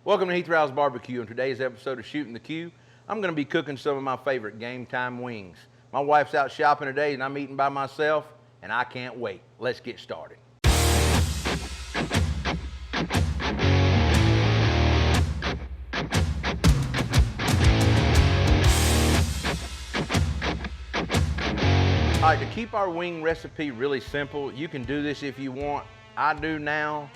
Welcome to Heath Riles Barbecue. In today's episode of Shooting the Q, I'm going to be cooking some of my favorite game time wings. My wife's out shopping today and I'm eating by myself, and I can't wait. Let's get started. All right, to keep our wing recipe really simple, you can do this if you want. I do now.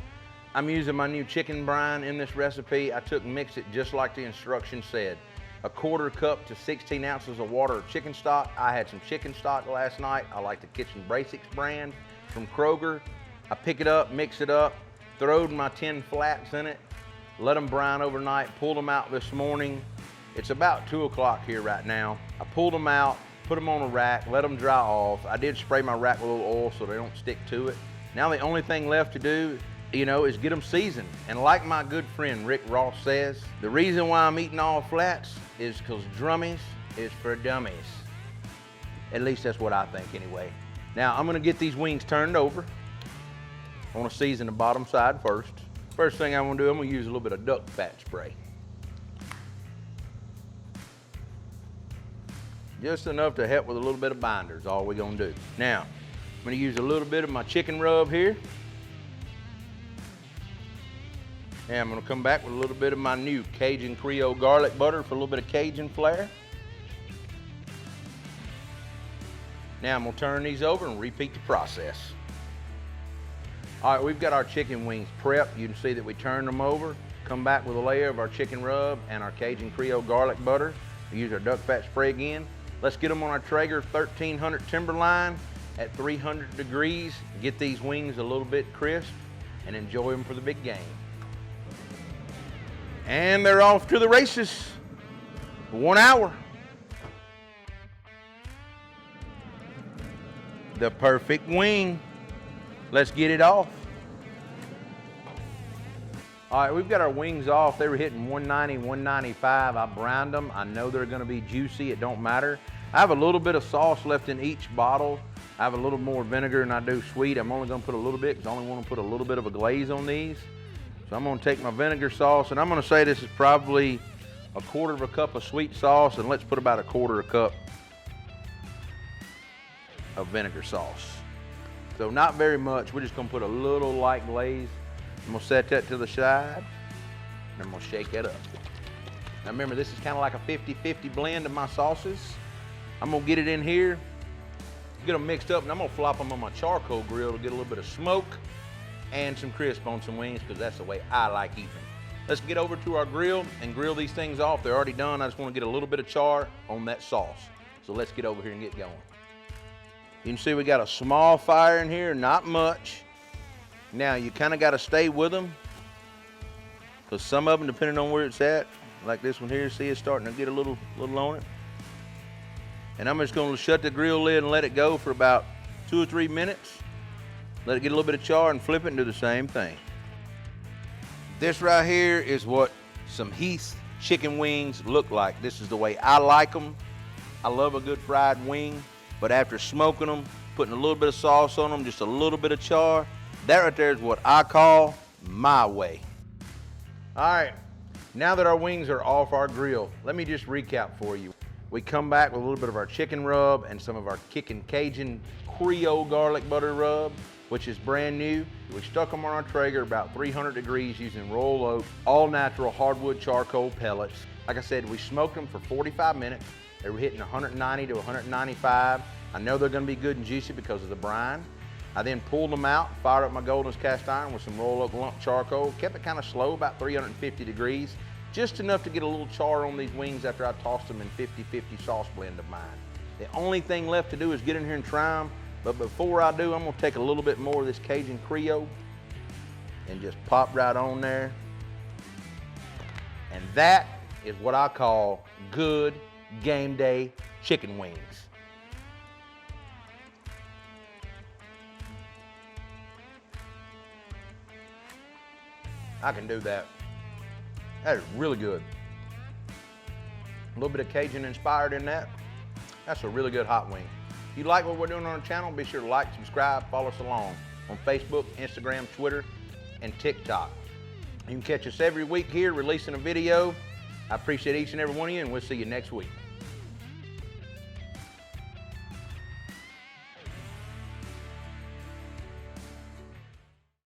I'm using my new chicken brine in this recipe. I mixed it just like the instructions said. A 1/4 cup to 16 ounces of water of chicken stock. I had some chicken stock last night. I like the Kitchen Basics brand from Kroger. I pick it up, mix it up, throwed my 10 flats in it, let them brine overnight, pulled them out this morning. It's about 2 o'clock here right now. I pulled them out, put them on a rack, let them dry off. I did spray my rack with a little oil so they don't stick to it. Now the only thing left to do, is get them seasoned. And like my good friend Rick Ross says, the reason why I'm eating all flats is because drummies is for dummies. At least that's what I think anyway. Now I'm gonna get these wings turned over. I wanna season the bottom side first. First thing I'm gonna do, I'm gonna use a little bit of duck fat spray. Just enough to help with a little bit of binder is all we're gonna do. Now, I'm gonna use a little bit of my chicken rub here. And I'm gonna come back with a little bit of my new Cajun Creole garlic butter for a little bit of Cajun flair. Now I'm gonna turn these over and repeat the process. All right, we've got our chicken wings prepped. You can see that we turned them over, come back with a layer of our chicken rub and our Cajun Creole garlic butter. We use our duck fat spray again. Let's get them on our Traeger 1300 Timberline at 300 degrees. Get these wings a little bit crisp and enjoy them for the big game. And they're off to the races. 1 hour. The perfect wing. Let's get it off. All right, we've got our wings off. They were hitting 190, 195. I brined them. I know they're gonna be juicy, it don't matter. I have a little bit of sauce left in each bottle. I have a little more vinegar than I do sweet. I'm only gonna put a little bit because I only wanna put a little bit of a glaze on these. So I'm gonna take my vinegar sauce, and I'm gonna say this is probably a 1/4 cup of sweet sauce, and let's put about a 1/4 cup of vinegar sauce. So not very much. We're just gonna put a little light glaze. I'm gonna set that to the side, and I'm gonna shake that up. Now remember, this is kind of like a 50-50 blend of my sauces. I'm gonna get it in here, get them mixed up, and I'm gonna flop them on my charcoal grill to get a little bit of smoke and some crisp on some wings, because that's the way I like eating. Let's get over to our grill and grill these things off. They're already done. I just wanna get a little bit of char on that sauce. So let's get over here and get going. You can see we got a small fire in here, not much. Now you kind of got to stay with them, because some of them, depending on where it's at, like this one here, see it's starting to get a little on it. And I'm just going to shut the grill lid and let it go for about 2 or 3 minutes. Let it get a little bit of char and flip it and do the same thing. This right here is what some Heath chicken wings look like. This is the way I like them. I love a good fried wing, but after smoking them, putting a little bit of sauce on them, just a little bit of char, that right there is what I call my way. All right, now that our wings are off our grill, let me just recap for you. We come back with a little bit of our chicken rub and some of our kicking Cajun Creole garlic butter rub, which is brand new. We stuck them on our Traeger about 300 degrees using roll oak, all natural hardwood charcoal pellets. Like I said, we smoked them for 45 minutes. They were hitting 190 to 195. I know they're gonna be good and juicy because of the brine. I then pulled them out, fired up my Golden's cast iron with some roll oak lump charcoal, kept it kind of slow, about 350 degrees, just enough to get a little char on these wings after I tossed them in 50-50 sauce blend of mine. The only thing left to do is get in here and try them, but before I do, I'm gonna take a little bit more of this Cajun Creole and just pop right on there. And that is what I call good game day chicken wings. I can do that. That is really good. A little bit of Cajun inspired in that. That's a really good hot wing. If you like what we're doing on our channel, be sure to like, subscribe, follow us along on Facebook, Instagram, Twitter, and TikTok. You can catch us every week here releasing a video. I appreciate each and every one of you, and we'll see you next week.